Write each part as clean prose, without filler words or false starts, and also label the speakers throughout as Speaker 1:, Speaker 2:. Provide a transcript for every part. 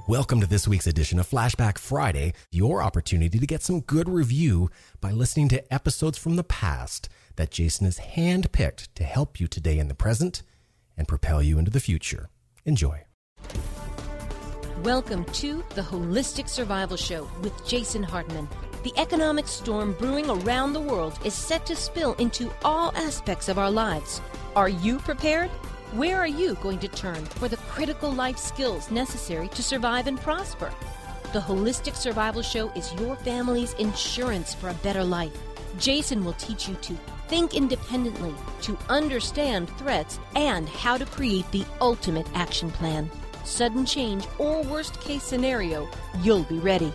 Speaker 1: Welcome to this week's edition of Flashback Friday, your opportunity to get some good review by listening to episodes from the past that Jason has handpicked to help you today in the present and propel you into the future. Enjoy.
Speaker 2: Welcome to the Holistic Survival Show with Jason Hartman. The economic storm brewing around the world is set to spill into all aspects of our lives. Are you prepared? Where are you going to turn for the critical life skills necessary to survive and prosper? The Holistic Survival Show is your family's insurance for a better life. Jason will teach you to think independently, to understand threats, and how to create the ultimate action plan. Sudden change or worst case scenario, you'll be ready.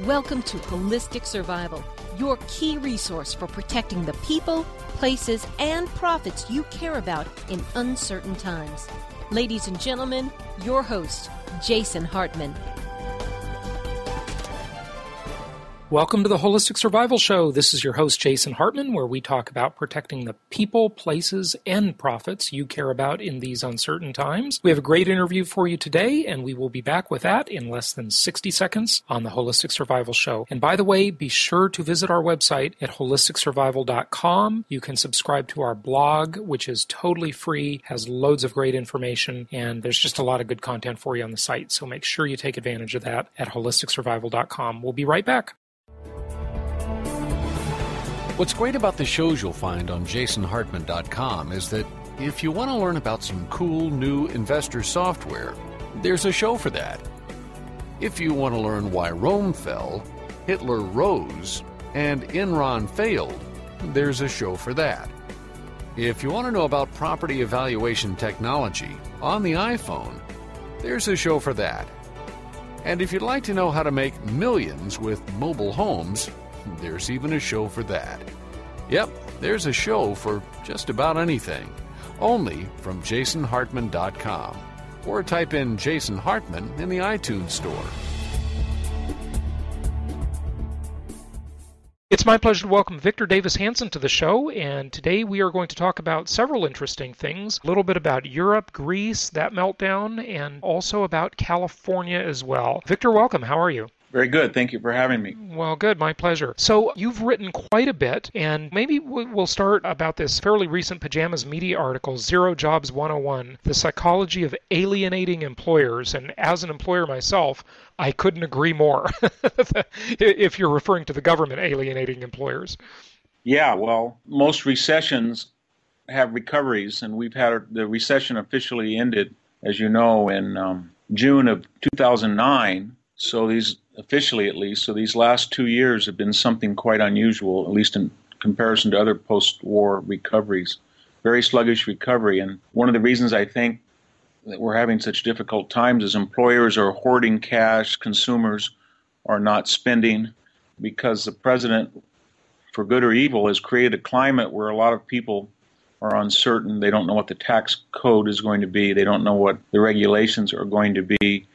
Speaker 2: Welcome to Holistic Survival, your key resource for protecting the people, places, and profits you care about in uncertain times. Ladies and gentlemen, your host, Jason Hartman.
Speaker 3: Welcome to the Holistic Survival Show. This is your host, Jason Hartman, where we talk about protecting the people, places, and profits you care about in these uncertain times. We have a great interview for you today, and we will be back with that in less than 60 seconds on the Holistic Survival Show. And by the way, be sure to visit our website at holisticsurvival.com. You can subscribe to our blog, which is totally free, has loads of great information, and there's just a lot of good content for you on the site. So make sure you take advantage of that at holisticsurvival.com. We'll be right back.
Speaker 4: What's great about the shows you'll find on jasonhartman.com is that if you want to learn about some cool new investor software, there's a show for that. If you want to learn why Rome fell, Hitler rose, and Enron failed, there's a show for that. If you want to know about property evaluation technology on the iPhone, there's a show for that. And if you'd like to know how to make millions with mobile homes, there's even a show for that. Yep, there's a show for just about anything. Only from jasonhartman.com. Or type in Jason Hartman in the iTunes store.
Speaker 3: It's my pleasure to welcome Victor Davis Hanson to the show, and today we are going to talk about several interesting things. A little bit about Europe, Greece, that meltdown, and also about California as well. Victor, welcome. How are you?
Speaker 5: Very good. Thank you for having me.
Speaker 3: Well, good. My pleasure. So you've written quite a bit, and maybe we'll start about this fairly recent Pajamas Media article, Zero Jobs 101, The Psychology of Alienating Employers. And as an employer myself, I couldn't agree more, if you're referring to the government alienating employers.
Speaker 5: Yeah, well, most recessions have recoveries, and we've had the recession officially ended, as you know, in June of 2009. So officially at least, so these last 2 years have been something quite unusual, at least in comparison to other post-war recoveries. Very sluggish recovery, and one of the reasons I think that we're having such difficult times is employers are hoarding cash, consumers are not spending, because the president, for good or evil, has created a climate where a lot of people are uncertain. They don't know what the tax code is going to be. They don't know what the regulations are going to be.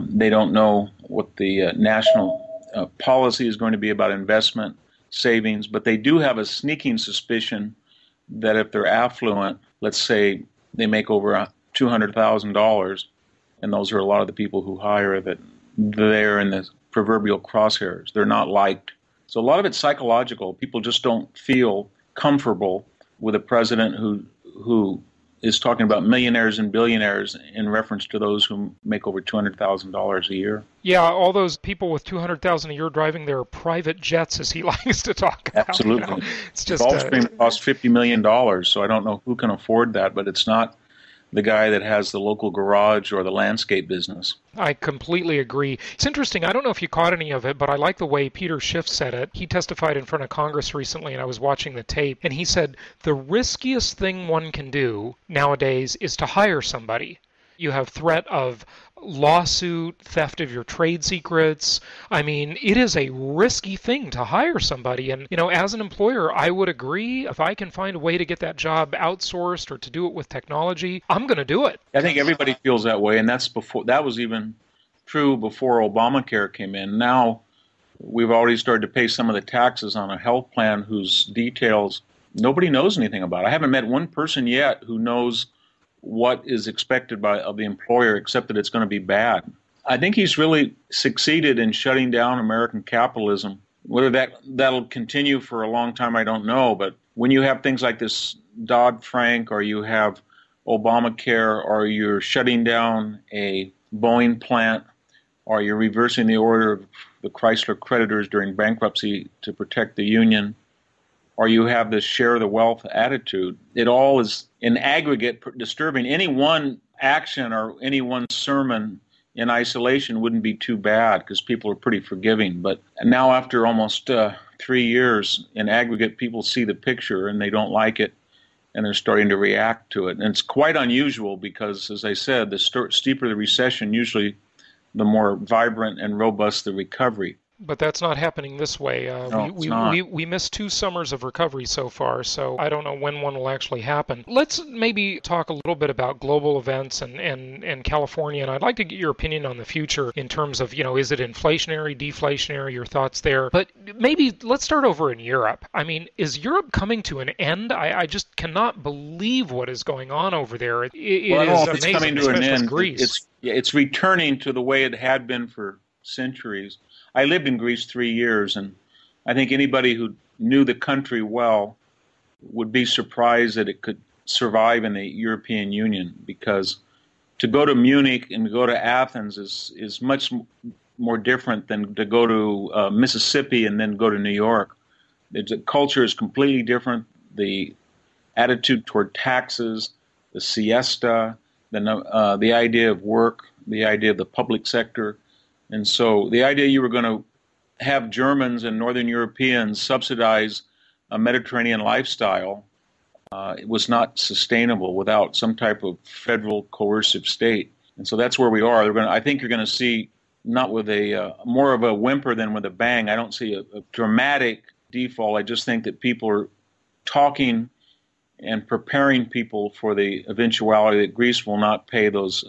Speaker 5: They don't know what the national policy is going to be about investment, savings, but they do have a sneaking suspicion that if they're affluent, let's say they make over $200,000, and those are a lot of the people who hire, that they're in the proverbial crosshairs. They're not liked. So a lot of it's psychological. People just don't feel comfortable with a president who is talking about millionaires and billionaires in reference to those who make over $200,000 a year.
Speaker 3: Yeah, all those people with $200,000 a year driving their private jets, as he likes to talk about.
Speaker 5: Absolutely.
Speaker 3: You know? It's just
Speaker 5: Gulfstream costs $50 million, so I don't know who can afford that, but it's not the guy that has the local garage or the landscape business.
Speaker 3: I completely agree. It's interesting. I don't know if you caught any of it, but I like the way Peter Schiff said it. He testified in front of Congress recently, and I was watching the tape, and he said, the riskiest thing one can do nowadays is to hire somebody. You have threat of lawsuit, theft of your trade secrets. I mean, it is a risky thing to hire somebody. And, you know, as an employer, I would agree, if I can find a way to get that job outsourced or to do it with technology, I'm going to do it.
Speaker 5: I think everybody feels that way, and that was even true before Obamacare came in. Now we've already started to pay some of the taxes on a health plan whose details nobody knows anything about. I haven't met one person yet who knows what is expected of the employer, except that it's going to be bad. I think he's really succeeded in shutting down American capitalism. Whether that'll continue for a long time, I don't know. But when you have things like this Dodd-Frank, or you have Obamacare, or you're shutting down a Boeing plant, or you're reversing the order of the Chrysler creditors during bankruptcy to protect the union, or you have this share the wealth attitude, it all is in aggregate disturbing. Any one action or any one sermon in isolation wouldn't be too bad because people are pretty forgiving. But now after almost 3 years, in aggregate, people see the picture and they don't like it, and they're starting to react to it. And it's quite unusual because, as I said, the steeper the recession, usually the more vibrant and robust the recovery.
Speaker 3: But that's not happening this way.
Speaker 5: No, it's not.
Speaker 3: We missed 2 summers of recovery so far, so I don't know when one will actually happen. Let's maybe talk a little bit about global events and California, and I'd like to get your opinion on the future in terms of, is it inflationary, deflationary, your thoughts there? But maybe let's start over in Europe. I mean, is Europe coming to an end? I just cannot believe what is going on over there. It is amazing,
Speaker 5: it's coming to an end.
Speaker 3: Greece.
Speaker 5: It's returning to the way it had been for centuries. I lived in Greece 3 years, and I think anybody who knew the country well would be surprised that it could survive in the European Union, because to go to Munich and to go to Athens is much more different than to go to Mississippi and then go to New York. The culture is completely different. The attitude toward taxes, the siesta, the idea of work, the idea of the public sector. And so the idea you were going to have Germans and Northern Europeans subsidize a Mediterranean lifestyle it was not sustainable without some type of federal coercive state. And so that's where we are. I think you're going to see, not with a more of a whimper than with a bang. I don't see a dramatic default. I just think that people are talking and preparing people for the eventuality that Greece will not pay those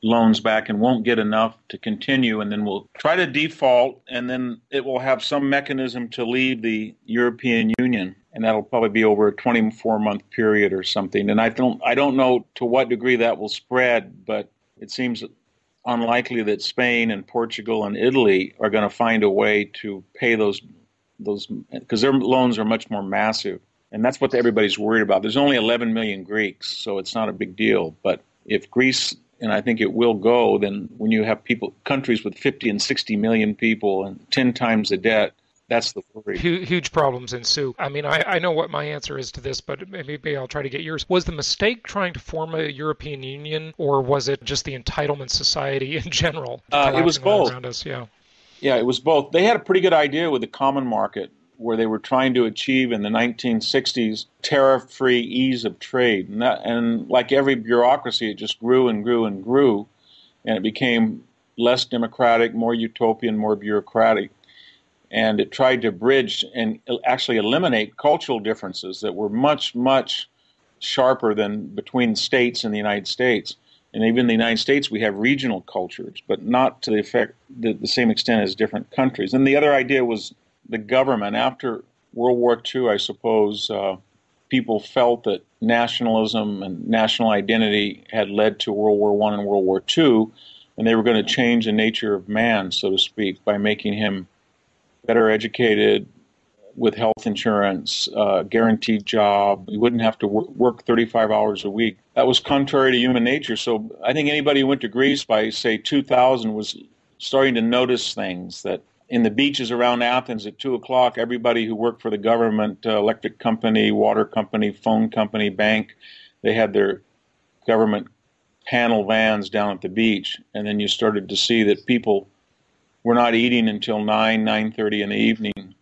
Speaker 5: loans back and won't get enough to continue, and then we'll try to default, and then it will have some mechanism to leave the European Union, and that'll probably be over a 24-month period or something. And I don't know to what degree that will spread, but it seems unlikely that Spain and Portugal and Italy are going to find a way to pay those because their loans are much more massive, and that's what everybody's worried about. There's only 11 million Greeks, so it's not a big deal. But if Greece, and I think it will go, then when you have countries with 50 and 60 million people and 10 times the debt, that's the worry.
Speaker 3: Huge problems ensue. I mean, I know what my answer is to this, but maybe I'll try to get yours. Was the mistake trying to form a European Union, or was it just the entitlement society in general?
Speaker 5: It was both.
Speaker 3: Around us? Yeah,
Speaker 5: it was both. They had a pretty good idea with the common market, where they were trying to achieve in the 1960s tariff-free ease of trade. And like every bureaucracy, it just grew and grew and grew, and it became less democratic, more utopian, more bureaucratic. And it tried to bridge and actually eliminate cultural differences that were much, much sharper than between states in the United States. And even in the United States, we have regional cultures, but not to the same extent as different countries. And the other idea was the government. After World War II, I suppose, people felt that nationalism and national identity had led to World War I and World War II, and they were going to change the nature of man, so to speak, by making him better educated, with health insurance, guaranteed job. You wouldn't have to work 35 hours a week. That was contrary to human nature. So I think anybody who went to Greece by, say, 2000 was starting to notice things, that in the beaches around Athens at 2 o'clock, everybody who worked for the government, electric company, water company, phone company, bank, they had their government panel vans down at the beach. And then you started to see that people were not eating until 9:30 in the evening.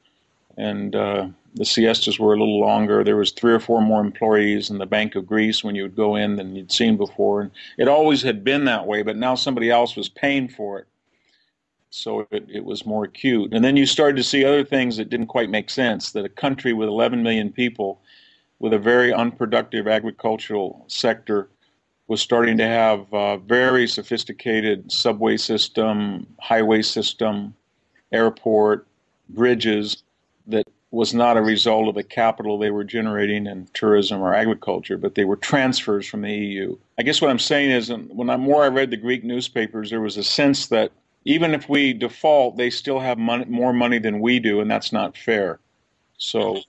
Speaker 5: And the siestas were a little longer. There was 3 or 4 more employees in the Bank of Greece when you would go in than you'd seen before. And it always had been that way, but now somebody else was paying for it. So it was more acute. And then you started to see other things that didn't quite make sense, that a country with 11 million people with a very unproductive agricultural sector was starting to have a very sophisticated subway system, highway system, airport, bridges, that was not a result of the capital they were generating in tourism or agriculture, but they were transfers from the EU. I guess what I'm saying is, when I read the Greek newspapers, there was a sense that even if we default, they still have more money than we do, and that's not fair. So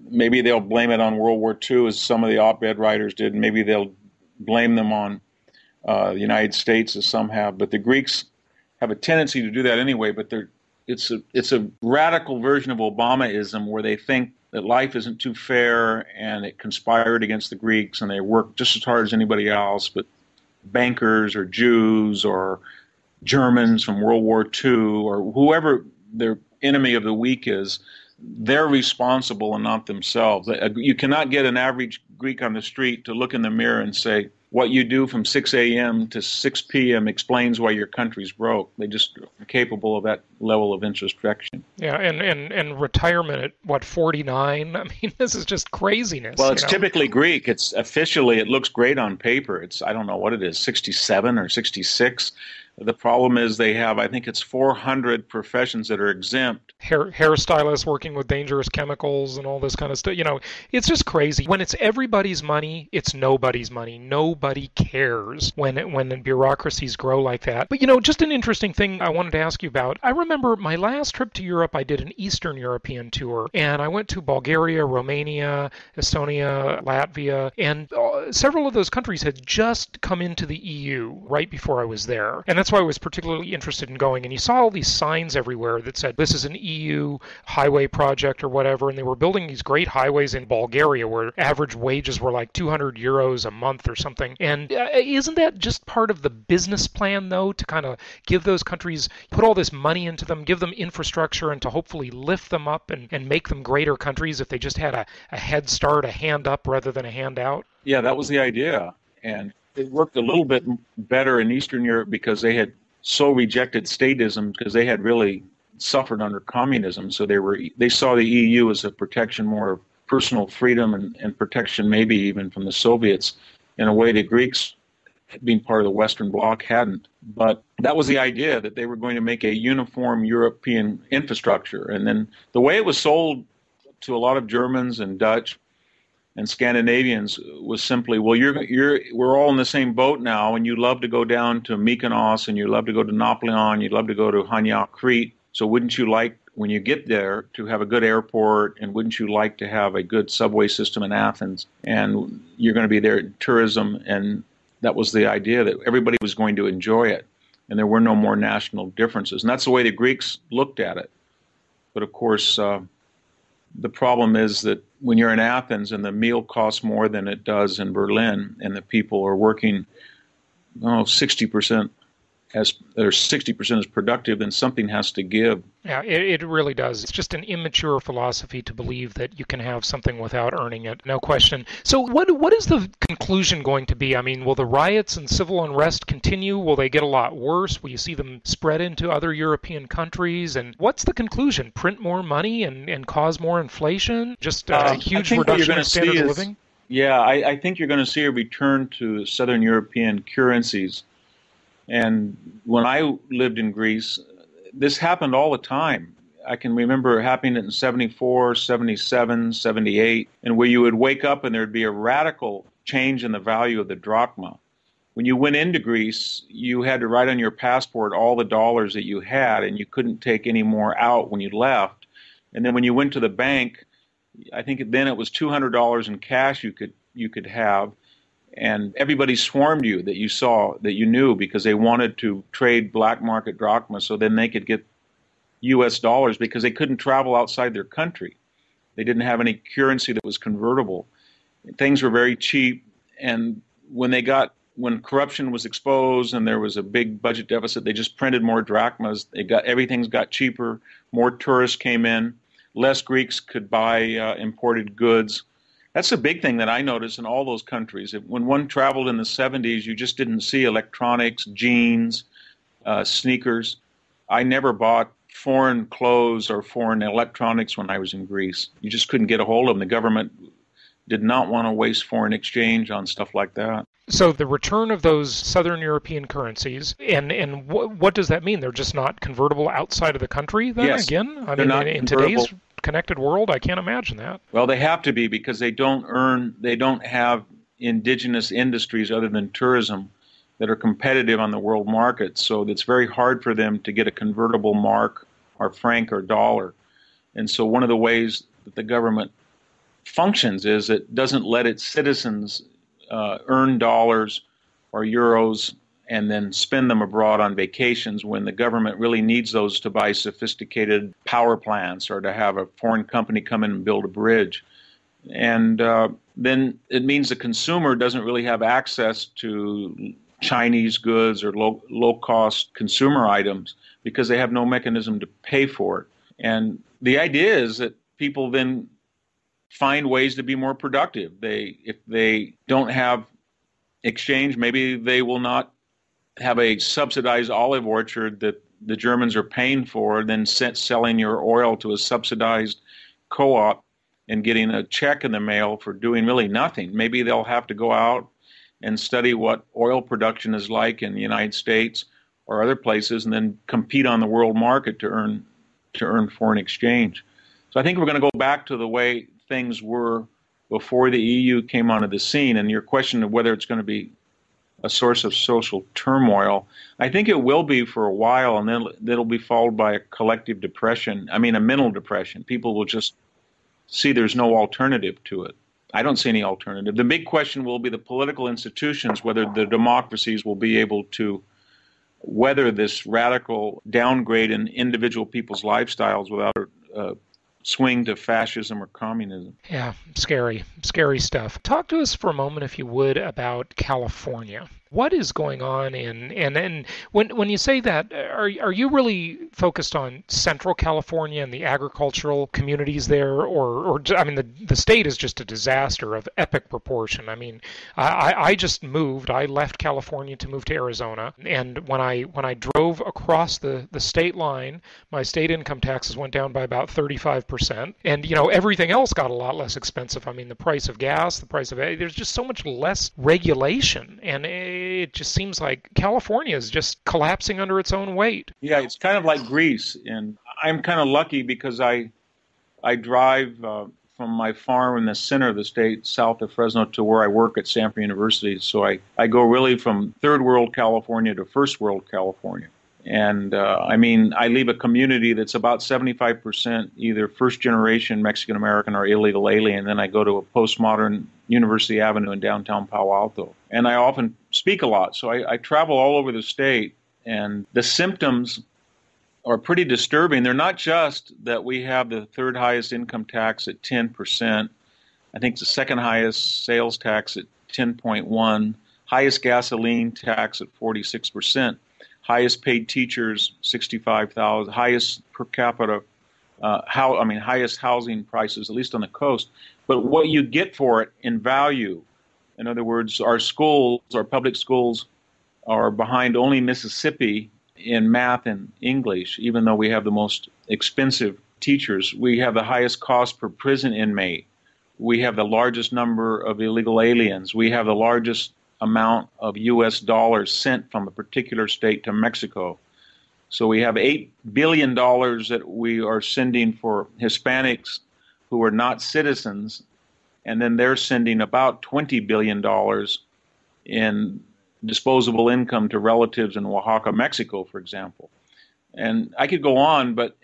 Speaker 5: maybe they'll blame it on World War II, as some of the op-ed writers did. Maybe they'll blame them on the United States, as some have. But the Greeks have a tendency to do that anyway, but it's a radical version of Obamaism, where they think that life isn't too fair and it conspired against the Greeks and they work just as hard as anybody else, but bankers or Jews or Germans from World War II or whoever their enemy of the week is, they're responsible and not themselves. You cannot get an average Greek on the street to look in the mirror and say, what you do from 6 a.m. to 6 p.m. explains why your country's broke. They just are capable of that level of introspection.
Speaker 3: Yeah, and retirement at, 49? I mean, this is just craziness.
Speaker 5: Well, it's typically Greek. It's officially, it looks great on paper. It's, I don't know what it is, 67 or 66. The problem is they have, I think it's 400 professions that are exempt.
Speaker 3: Hairstylists working with dangerous chemicals and all this kind of stuff. It's just crazy. When it's everybody's money, it's nobody's money. Nobody cares when the bureaucracies grow like that. But, just an interesting thing I wanted to ask you about. I remember my last trip to Europe, I did an Eastern European tour, and I went to Bulgaria, Romania, Estonia, Latvia, and several of those countries had just come into the EU right before I was there. And that's why I was particularly interested in going. And you saw all these signs everywhere that said, this is an EU highway project or whatever. And they were building these great highways in Bulgaria where average wages were like 200 euros a month or something. And isn't that just part of the business plan, though, to kind of give those countries, put all this money into them, give them infrastructure, and to hopefully lift them up and make them greater countries if they just had a head start, a hand up rather than a hand out?
Speaker 5: Yeah, that was the idea. And it worked a little bit better in Eastern Europe because they had so rejected statism, because they had really suffered under communism. So they saw the EU as a protection more of personal freedom and protection maybe even from the Soviets in a way the Greeks, being part of the Western Bloc, hadn't. But that was the idea, that they were going to make a uniform European infrastructure. And then the way it was sold to a lot of Germans and Dutch and Scandinavians was simply, well, we're all in the same boat now, and you love to go down to Mykonos, and you love to go to Napoleon, you love to go to Hania, Crete. So wouldn't you like, when you get there, to have a good airport, and wouldn't you like to have a good subway system in Athens? And you're going to be there in tourism, and that was the idea, that everybody was going to enjoy it, and there were no more national differences. And that's the way the Greeks looked at it. But of course, the problem is that when you're in Athens and the meal costs more than it does in Berlin, and the people are working 60% as productive, then something has to give.
Speaker 3: Yeah, it really does. It's just an immature philosophy to believe that you can have something without earning it, no question. So what is the conclusion going to be? I mean, will the riots and civil unrest continue? Will they get a lot worse? Will you see them spread into other European countries? And what's the conclusion? Print more money and cause more inflation? Just a huge reduction in standard of living?
Speaker 5: Yeah, I think you're going to see a return to Southern European currencies. And when I lived in Greece, this happened all the time. I can remember it happening in 74, 77, 78, and where you would wake up and there'd be a radical change in the value of the drachma. When you went into Greece, you had to write on your passport all the dollars that you had, and you couldn't take any more out when you left. And then when you went to the bank, I think then it was $200 in cash you could have. And everybody swarmed you that you saw, that you knew, because they wanted to trade black market drachma so then they could get U.S. dollars, because they couldn't travel outside their country. They didn't have any currency that was convertible. Things were very cheap. And when corruption was exposed and there was a big budget deficit, they just printed more drachmas. Everything's got cheaper. More tourists came in. Less Greeks could buy imported goods. That's the big thing that I noticed in all those countries. When one traveled in the 70s, you just didn't see electronics, jeans, sneakers. I never bought foreign clothes or foreign electronics when I was in Greece. You just couldn't get a hold of them. The government did not want to waste foreign exchange on stuff like that.
Speaker 3: So the return of those Southern European currencies, and what does that mean? They're just not convertible outside of the country then,
Speaker 5: yes,
Speaker 3: again?
Speaker 5: They're not
Speaker 3: in today's connected world? I can't imagine that.
Speaker 5: Well, they have to be, because they don't have indigenous industries other than tourism that are competitive on the world market. So it's very hard for them to get a convertible mark or franc or dollar. And so one of the ways that the government functions is it doesn't let its citizens earn dollars or euros and then spend them abroad on vacations when the government really needs those to buy sophisticated power plants or to have a foreign company come in and build a bridge. And then it means the consumer doesn't really have access to Chinese goods or low-cost consumer items because they have no mechanism to pay for it. And the idea is that people then find ways to be more productive. If they don't have exchange, maybe they will not have a subsidized olive orchard that the Germans are paying for, then selling your oil to a subsidized co-op and getting a check in the mail for doing really nothing. Maybe they'll have to go out and study what oil production is like in the United States or other places and then compete on the world market to earn foreign exchange. So I think we're going to go back to the way things were before the EU came onto the scene. And your question of whether it's going to be a source of social turmoil, I think it will be for a while, and then it'll be followed by a collective depression. I mean, a mental depression. People will just see there's no alternative to it. I don't see any alternative. The big question will be the political institutions, whether the democracies will be able to weather this radical downgrade in individual people's lifestyles without a swing to fascism or communism.
Speaker 3: Yeah, scary stuff. Talk to us for a moment, if you would, about California. What is going on and when you say that, are you really focused on Central California and the agricultural communities there, or I mean the state is just a disaster of epic proportion. I mean, I just moved. I left California to move to Arizona, and when I drove across the state line, my state income taxes went down by about 35%, and everything else got a lot less expensive. I mean, the price of gas, the price of there's just so much less regulation, and it just seems like California is just collapsing under its own weight.
Speaker 5: Yeah, it's kind of like Greece, and I'm kind of lucky because I drive from my farm in the center of the state, south of Fresno, to where I work at Stanford University. So I go really from third world California to first world California. And I mean, I leave a community that's about 75% either first-generation Mexican-American or illegal alien. Then I go to a postmodern University Avenue in downtown Palo Alto. And I often speak a lot, so I travel all over the state. And the symptoms are pretty disturbing. They're not just that we have the third highest income tax at 10%. I think it's the second highest sales tax at 10.1%, highest gasoline tax at 46%. Highest paid teachers, 65,000. Highest per capita, highest housing prices, at least on the coast. But what you get for it in value, in other words, our public schools, are behind only Mississippi in math and English, even though we have the most expensive teachers. We have the highest cost per prison inmate. We have the largest number of illegal aliens. We have the largest amount of U.S. dollars sent from a particular state to Mexico. So we have $8 billion that we are sending for Hispanics who are not citizens, and then they're sending about $20 billion in disposable income to relatives in Oaxaca, Mexico, for example. And I could go on, but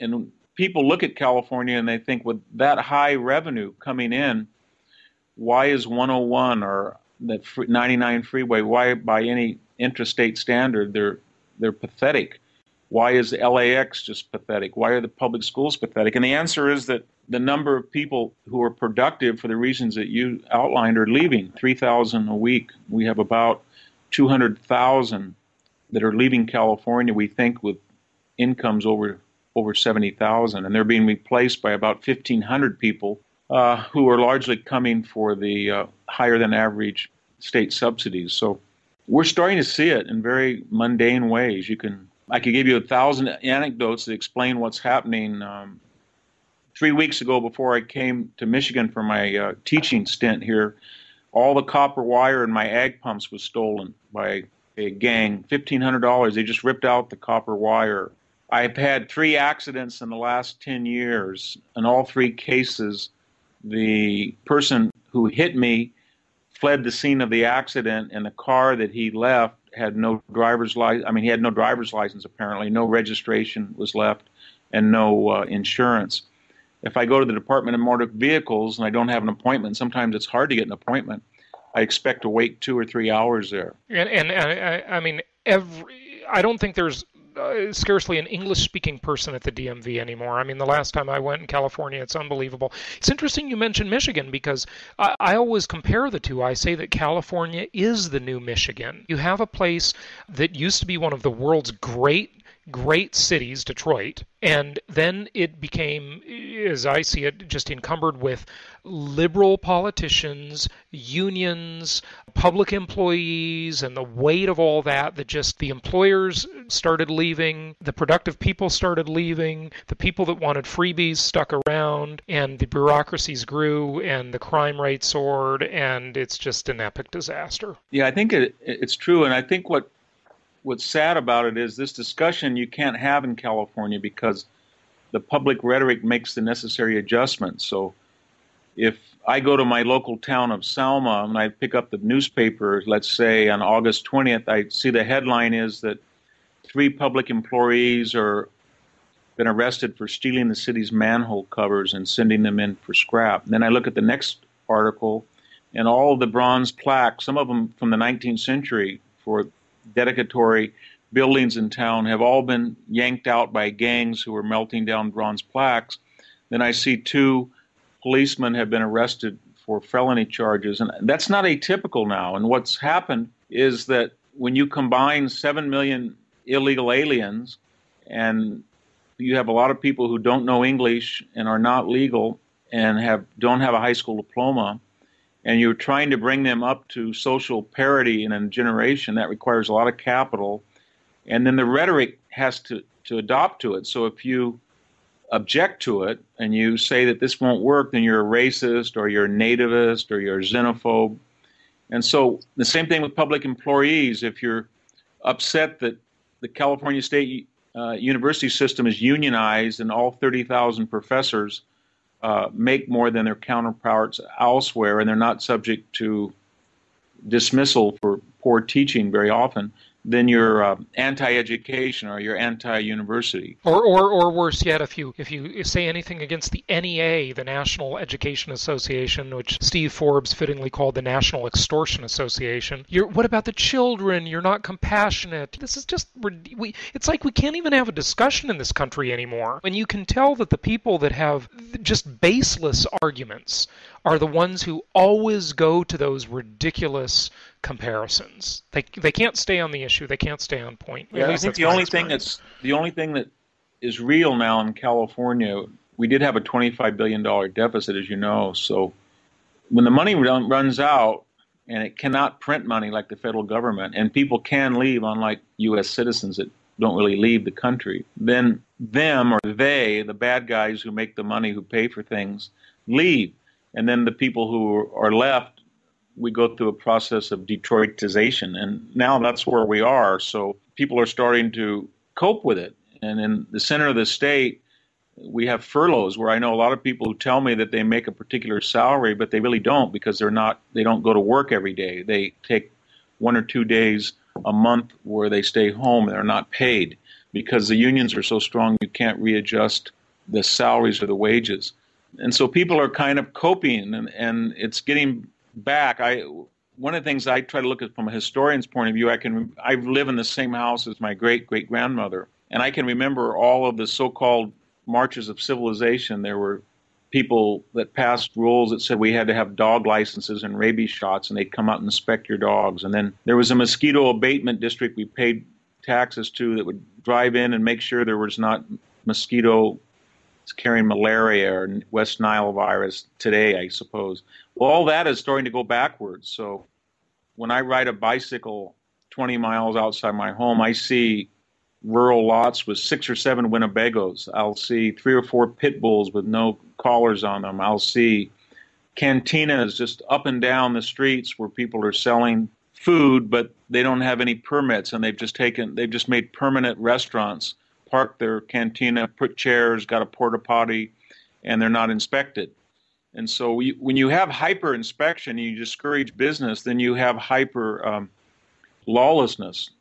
Speaker 5: people look at California and they think, with that high revenue coming in, why is 101 or that 99 freeway, why by any interstate standard they're pathetic? Why is LAX just pathetic? Why are the public schools pathetic? And the answer is that the number of people who are productive for the reasons that you outlined are leaving, 3,000 a week. We have about 200,000 that are leaving California, we think, with incomes over 70,000, and they're being replaced by about 1,500 people who are largely coming for the higher than average state subsidies. So we're starting to see it in very mundane ways. I could give you 1,000 anecdotes that explain what's happening. 3 weeks ago, before I came to Michigan for my teaching stint here, all the copper wire in my ag pumps was stolen by a gang. $1,500. They just ripped out the copper wire I've had 3 accidents in the last 10 years. In all 3 cases, the person who hit me fled the scene of the accident, and the car that he left had no driver's license. I mean, he had no driver's license, apparently. No registration was left, and no insurance. If I go to the Department of Motor Vehicles and I don't have an appointment, sometimes it's hard to get an appointment. I expect to wait 2 or 3 hours there.
Speaker 3: And I mean, I don't think there's scarcely an English-speaking person at the DMV anymore. I mean, the last time I went in California, it's unbelievable. It's interesting you mentioned Michigan, because I always compare the two. I say that California is the new Michigan. You have a place that used to be one of the world's great cities, Detroit, and then it became, as I see it, just encumbered with liberal politicians, unions, public employees, and the weight of all that just the employers started leaving, the productive people started leaving, the people that wanted freebies stuck around, and the bureaucracies grew, and the crime rate soared, and it's just an epic disaster.
Speaker 5: Yeah, I think it's true, and I think what's sad about it is this discussion you can't have in California because the public rhetoric makes the necessary adjustments. So if I go to my local town of Selma and I pick up the newspaper, let's say on August 20th, I see the headline is that 3 public employees are been arrested for stealing the city's manhole covers and sending them in for scrap. And then I look at the next article, and all of the bronze plaques, some of them from the 19th century, for dedicatory buildings in town have all been yanked out by gangs who are melting down bronze plaques. Then I see 2 policemen have been arrested for felony charges, and that's not atypical now. And what's happened is that when you combine 7 million illegal aliens, and you have a lot of people who don't know English and are not legal and don't have a high school diploma, and you're trying to bring them up to social parity in a generation, that requires a lot of capital. And then the rhetoric has to adopt to it. So if you object to it and you say that this won't work, then you're a racist or you're a nativist or you're a xenophobe. And so the same thing with public employees. If you're upset that the California State University system is unionized and all 30,000 professors make more than their counterparts elsewhere, and they're not subject to dismissal for poor teaching very often, then you're anti-education or you're anti-university.
Speaker 3: Or worse yet, if you say anything against the NEA, the National Education Association, which Steve Forbes fittingly called the National Extortion Association, what about the children? You're not compassionate. This is just, it's like we can't even have a discussion in this country anymore. And you can tell that the people that have just baseless arguments are the ones who always go to those ridiculous comparisons. They can't stay on the issue. They can't stay on point.
Speaker 5: Yeah, I think the only thing that is real now in California, we did have a $25 billion deficit, as you know. So when the money runs out and it cannot print money like the federal government, and people can leave, unlike U.S. citizens that don't really leave the country, then them or they, the bad guys who make the money, who pay for things, leave. And then the people who are left, we go through a process of Detroitization. And now that's where we are. So people are starting to cope with it. And in the center of the state, we have furloughs, where I know a lot of people who tell me that they make a particular salary, but they really don't, because they don't go to work every day. They take 1 or 2 days a month where they stay home and they're not paid, because the unions are so strong you can't readjust the salaries or the wages. And so people are kind of coping, and it's getting back. One of the things I try to look at from a historian's point of view, I live in the same house as my great-great-grandmother, and I can remember all of the so-called marches of civilization. There were people that passed rules that said we had to have dog licenses and rabies shots, and they'd come out and inspect your dogs. And then there was a mosquito abatement district we paid taxes to that would drive in and make sure there was not mosquito carrying malaria or West Nile virus today, I suppose. Well, all that is starting to go backwards. So when I ride a bicycle 20 miles outside my home, I see rural lots with 6 or 7 Winnebagos. I'll see 3 or 4 pit bulls with no collars on them. I'll see cantinas just up and down the streets where people are selling food, but they don't have any permits, and they've just made permanent restaurants park their cantina, put chairs, got a porta potty, and they're not inspected. And so when you have hyper inspection, you discourage business, then you have hyper lawlessness.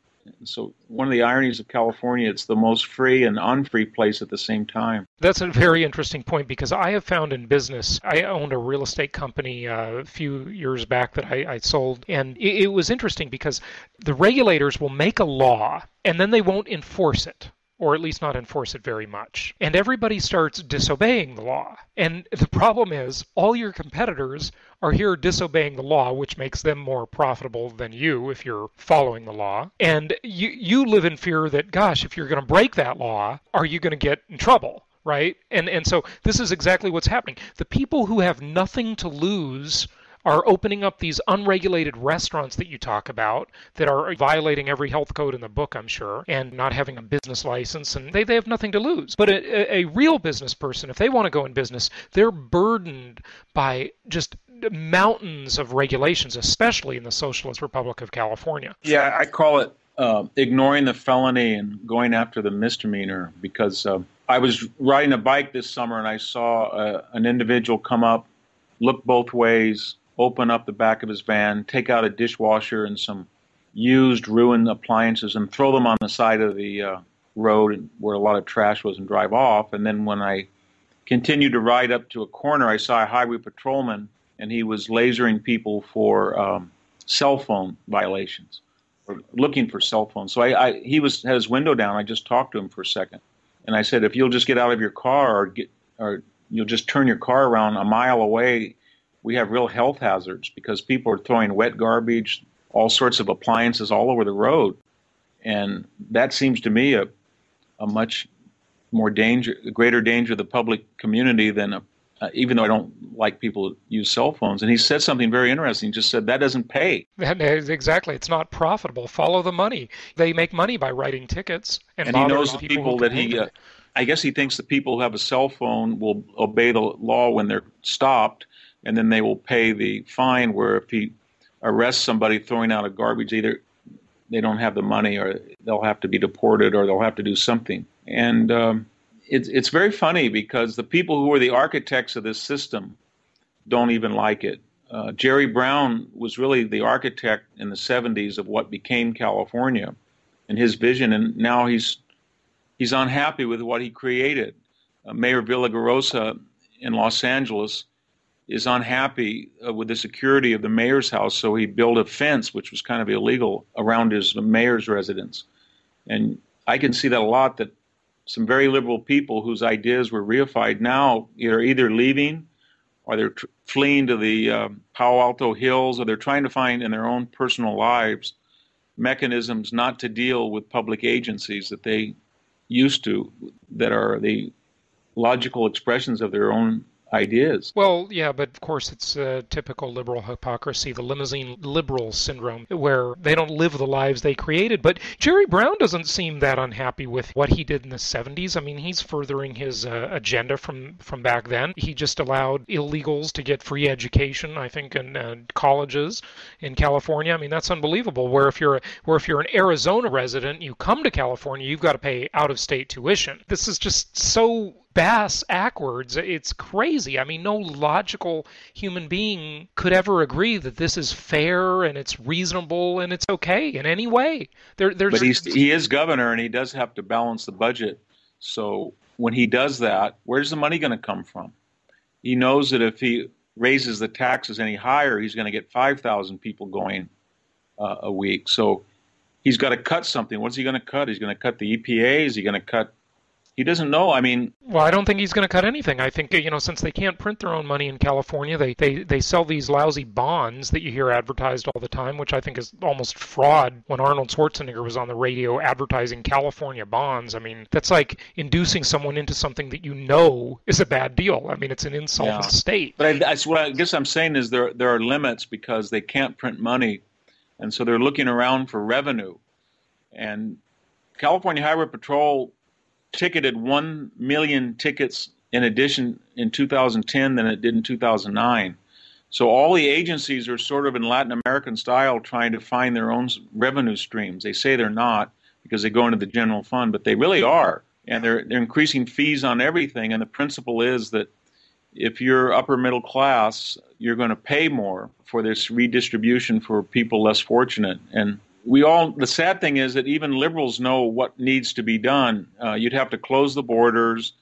Speaker 5: So one of the ironies of California, it's the most free and unfree place at the same time.
Speaker 3: That's a very interesting point, because I have found in business, I owned a real estate company a few years back that I sold, and it was interesting because the regulators will make a law and then they won't enforce it, or at least not enforce it very much. And everybody starts disobeying the law. And the problem is all your competitors are here disobeying the law, which makes them more profitable than you if you're following the law. And you live in fear that, gosh, if you're going to break that law, are you going to get in trouble? Right? And so this is exactly what's happening. The people who have nothing to lose are opening up these unregulated restaurants that you talk about that are violating every health code in the book, I'm sure, and not having a business license, and they have nothing to lose. But a real business person, if they want to go in business, they're burdened by just mountains of regulations, especially in the Socialist Republic of California.
Speaker 5: Yeah, I call it ignoring the felony and going after the misdemeanor, because I was riding a bike this summer and I saw an individual come up, look both ways, open up the back of his van, take out a dishwasher and some used, ruined appliances and throw them on the side of the road where a lot of trash was and drive off. And then when I continued to ride up to a corner, I saw a highway patrolman, and he was lasering people for cell phone violations, or looking for cell phones. So had his window down. I just talked to him for a second. And I said, if you'll just get out of your car or you'll just turn your car around a mile away, we have real health hazards, because people are throwing wet garbage, all sorts of appliances all over the road. And that seems to me a much more greater danger to the public community than even though I don't like people who use cell phones. And he said something very interesting. He just said, that doesn't pay.
Speaker 3: Exactly. It's not profitable. Follow the money. They make money by writing tickets. And
Speaker 5: he knows the people that I guess he thinks the people who have a cell phone will obey the law when they're stopped, and then they will pay the fine, where if he arrests somebody throwing out a garbage, either they don't have the money, or they'll have to be deported, or they'll have to do something. And it's very funny, because the people who are the architects of this system don't even like it. Jerry Brown was really the architect in the 70s of what became California and his vision, and now he's unhappy with what he created. Mayor Villagrosa in Los Angeles is unhappy with the security of the mayor's house, so he built a fence, which was kind of illegal, around his mayor's residence. And I can see that a lot, that some very liberal people whose ideas were reified now are either leaving, or they're fleeing to the Palo Alto Hills, or they're trying to find in their own personal lives mechanisms not to deal with public agencies that they used to, that are the logical expressions of their own ideas.
Speaker 3: Well, yeah, but of course it's typical liberal hypocrisy, the limousine liberal syndrome, where they don't live the lives they created. But Jerry Brown doesn't seem that unhappy with what he did in the 70s. I mean, he's furthering his agenda from back then. He just allowed illegals to get free education, I think, in colleges in California. I mean, that's unbelievable. Where if you're an Arizona resident, you come to California, you've got to pay out-of-state tuition. This is just so bass backwards. It's crazy. I mean, no logical human being could ever agree that this is fair and it's reasonable and it's okay in any way. But
Speaker 5: he is governor, and he does have to balance the budget. So when he does that, where's the money going to come from? He knows that if he raises the taxes any higher, he's going to get 5,000 people going a week. So he's got to cut something. What's he going to cut? He's going to cut the EPA? Is he going to cut? He doesn't know. I mean,
Speaker 3: well, I don't think he's going to cut anything. I think, since they can't print their own money in California, they sell these lousy bonds that you hear advertised all the time, which I think is almost fraud. When Arnold Schwarzenegger was on the radio advertising California bonds, I mean, that's like inducing someone into something that you know is a bad deal. I mean, it's an insolvent state.
Speaker 5: But what I guess I'm saying is there are limits, because they can't print money, and so they're looking around for revenue. And California Highway Patrol ticketed 1 million tickets in addition in 2010 than it did in 2009. So all the agencies are sort of in Latin American style trying to find their own revenue streams. They say they're not, because they go into the general fund, but they really are. And they're increasing fees on everything. And the principle is that if you're upper middle class, you're going to pay more for this redistribution for people less fortunate. And the sad thing is that even liberals know what needs to be done. You'd have to close the borders.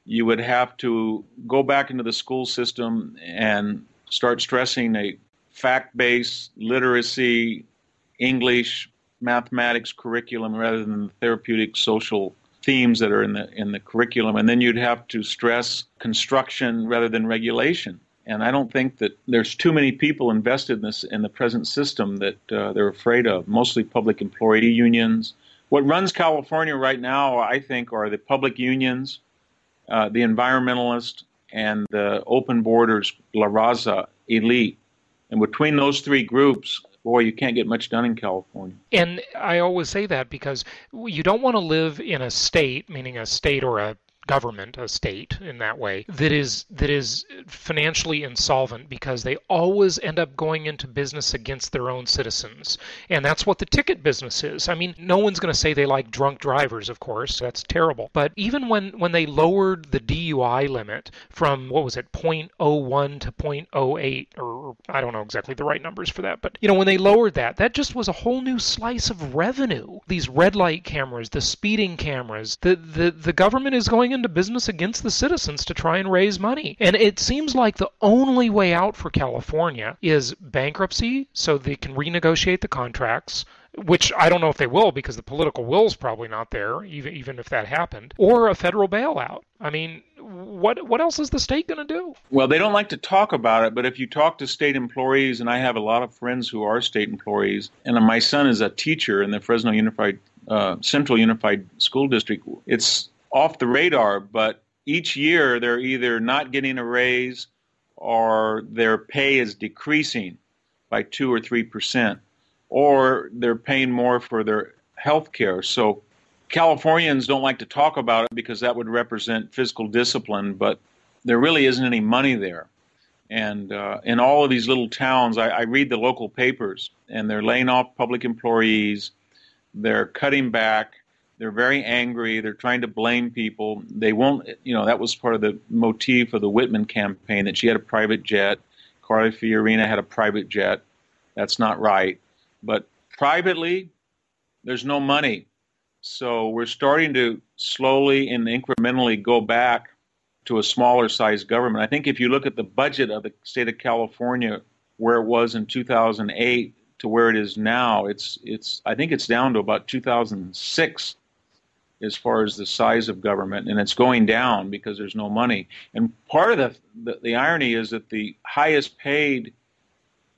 Speaker 5: You would have to go back into the school system and start stressing a fact-based literacy, English, mathematics curriculum rather than the therapeutic social themes that are in the curriculum. And then you'd have to stress construction rather than regulation. And I don't think that there's too many people invested in the present system that they're afraid of, mostly public employee unions. What runs California right now, I think, are the public unions, the environmentalists, and the open borders, La Raza elite. And between those three groups, boy, you can't get much done in California.
Speaker 3: And I always say that because you don't want to live in a state, meaning a state or a government, a state in that way, that is financially insolvent, because they always end up going into business against their own citizens. And that's what the ticket business is. I mean, no one's going to say they like drunk drivers, of course. That's terrible. But even when they lowered the DUI limit from, what was it, 0.01 to 0.08, or I don't know exactly the right numbers for that, but when they lowered that just was a whole new slice of revenue. These red light cameras, the speeding cameras, the government is going into business against the citizens to try and raise money. And it seems like the only way out for California is bankruptcy, so they can renegotiate the contracts, which I don't know if they will, because the political will is probably not there, even if that happened, or a federal bailout. I mean, what else is the state going to do?
Speaker 5: Well, they don't like to talk about it, but if you talk to state employees, and I have a lot of friends who are state employees, and my son is a teacher in the Fresno Central Unified School District, it's off the radar, but each year they're either not getting a raise or their pay is decreasing by 2 or 3%, or they're paying more for their health care. So Californians don't like to talk about it because that would represent fiscal discipline, but there really isn't any money there. And in all of these little towns, I read the local papers, and they're laying off public employees, they're cutting back, they're very angry. They're trying to blame people. They won't, that was part of the motif of the Whitman campaign, that she had a private jet. Carly Fiorina had a private jet. That's not right. But privately, there's no money. So we're starting to slowly and incrementally go back to a smaller size government. I think if you look at the budget of the state of California, where it was in 2008 to where it is now, I think it's down to about 2006. As far as the size of government, and it's going down because there's no money. And part of the irony is that the highest paid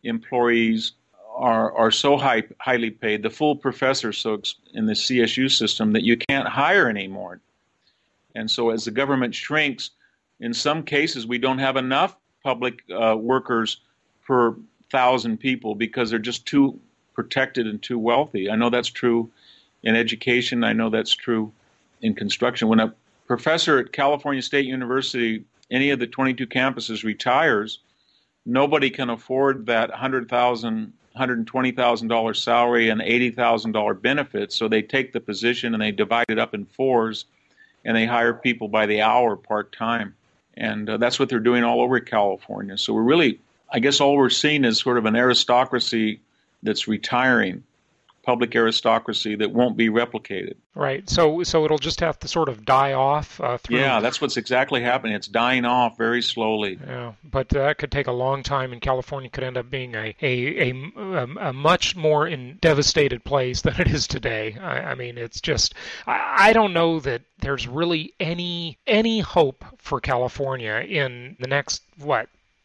Speaker 5: employees are so highly paid, the full professors in the CSU system, that you can't hire anymore. And so as the government shrinks, in some cases we don't have enough public workers per 1,000 people because they're just too protected and too wealthy. I know that's true in education. I know that's true in construction. When a professor at California State University, any of the 22 campuses, retires, nobody can afford that $100,000, $120,000 salary and $80,000 benefits. So they take the position and they divide it up in fours, and they hire people by the hour part-time. And that's what they're doing all over California. So we're really, I guess all we're seeing is sort of an aristocracy that's retiring, public aristocracy that won't be replicated.
Speaker 3: Right. So it'll just have to sort of die off through...
Speaker 5: Yeah, that's what's exactly happening. It's dying off very slowly.
Speaker 3: Yeah, but that could take a long time, and California could end up being a much more devastated place than it is today. I mean, it's just... I don't know that there's really any hope for California in the next,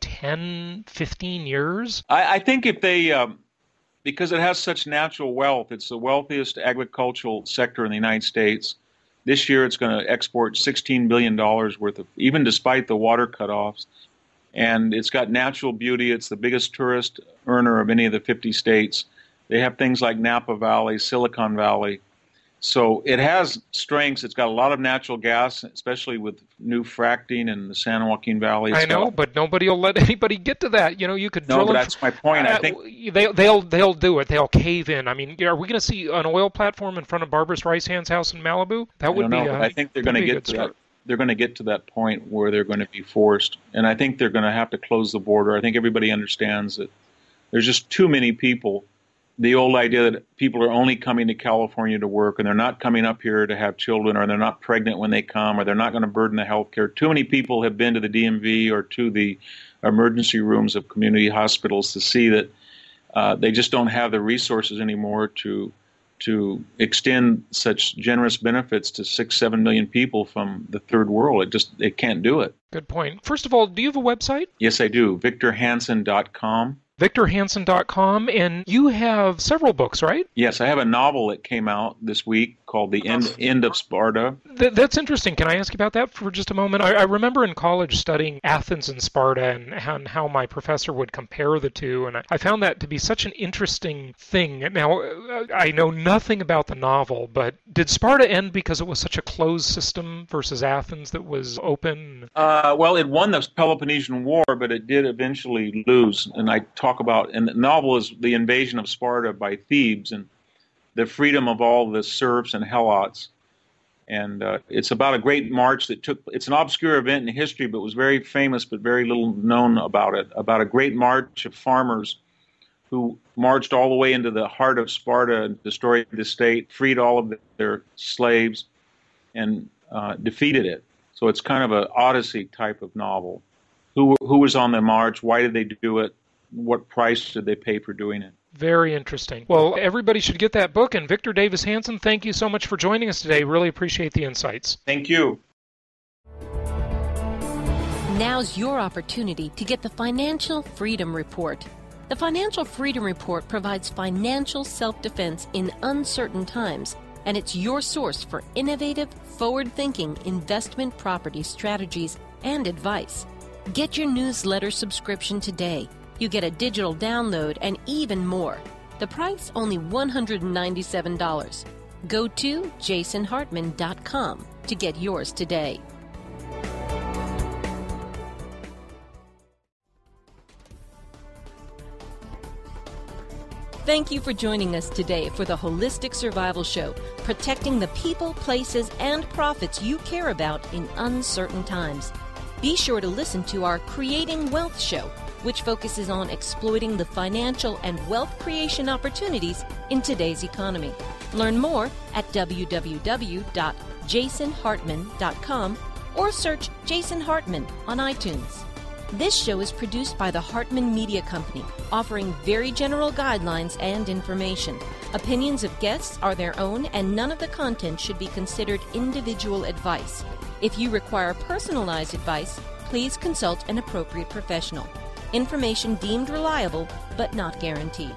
Speaker 3: 10, 15 years?
Speaker 5: I think if they... because it has such natural wealth. It's the wealthiest agricultural sector in the United States. This year it's going to export $16 billion worth of, even despite the water cutoffs. And it's got natural beauty. It's the biggest tourist earner of any of the 50 states. They have things like Napa Valley, Silicon Valley. So it has strengths. It's got a lot of natural gas, especially with new fracking in the San Joaquin Valley.
Speaker 3: I know, but nobody will let anybody get to that. You could drill.
Speaker 5: No, but that's my point. I think
Speaker 3: they'll do it. They'll cave in. I mean, are we going to see an oil platform in front of Barbara Streisand's house in Malibu? That would be.
Speaker 5: I think they're going to get to that. They're going to get to that point where they're going to be forced, and I think they're going to have to close the border. I think everybody understands that there's just too many people. The old idea that people are only coming to California to work and they're not coming up here to have children, or they're not pregnant when they come, or they're not going to burden the health care. Too many people have been to the DMV or to the emergency rooms of community hospitals to see that they just don't have the resources anymore to extend such generous benefits to 6-7 million people from the third world. It can't do it.
Speaker 3: Good point. First of all, do you have a website?
Speaker 5: Yes, I do. VictorHanson.com.
Speaker 3: VictorHanson.com, and you have several books, right?
Speaker 5: Yes, I have a novel that came out this week called The End of Sparta.
Speaker 3: That's interesting. Can I ask you about that for just a moment? I remember in college studying Athens and Sparta and how my professor would compare the two, and I found that to be such an interesting thing. Now, I know nothing about the novel, but did Sparta end because it was such a closed system versus Athens that was open?
Speaker 5: Well, it won the Peloponnesian War, but it did eventually lose, and I talk about, and the novel is the invasion of Sparta by Thebes and the freedom of all the serfs and helots. And it's about a great march that it's an obscure event in history, but was very famous, but very little known about it, about a great march of farmers who marched all the way into the heart of Sparta and destroyed the state, freed all of their slaves, and defeated it. So it's kind of an Odyssey type of novel. Who was on the march? Why did they do it? What price did they pay for doing it?
Speaker 3: Very interesting. Well, everybody should get that book. And Victor Davis Hanson, thank you so much for joining us today. Really appreciate the insights.
Speaker 5: Thank you.
Speaker 2: Now's your opportunity to get the Financial Freedom Report. The Financial Freedom Report provides financial self-defense in uncertain times, and it's your source for innovative, forward-thinking investment property strategies and advice. Get your newsletter subscription today. You get a digital download and even more. The price only $197. Go to jasonhartman.com to get yours today. Thank you for joining us today for the Holistic Survival Show, protecting the people, places, and profits you care about in uncertain times. Be sure to listen to our Creating Wealth show, which focuses on exploiting the financial and wealth creation opportunities in today's economy. Learn more at www.jasonhartman.com or search Jason Hartman on iTunes. This show is produced by the Hartman Media Company, offering very general guidelines and information. Opinions of guests are their own, and none of the content should be considered individual advice. If you require personalized advice, please consult an appropriate professional. Information deemed reliable, but not guaranteed.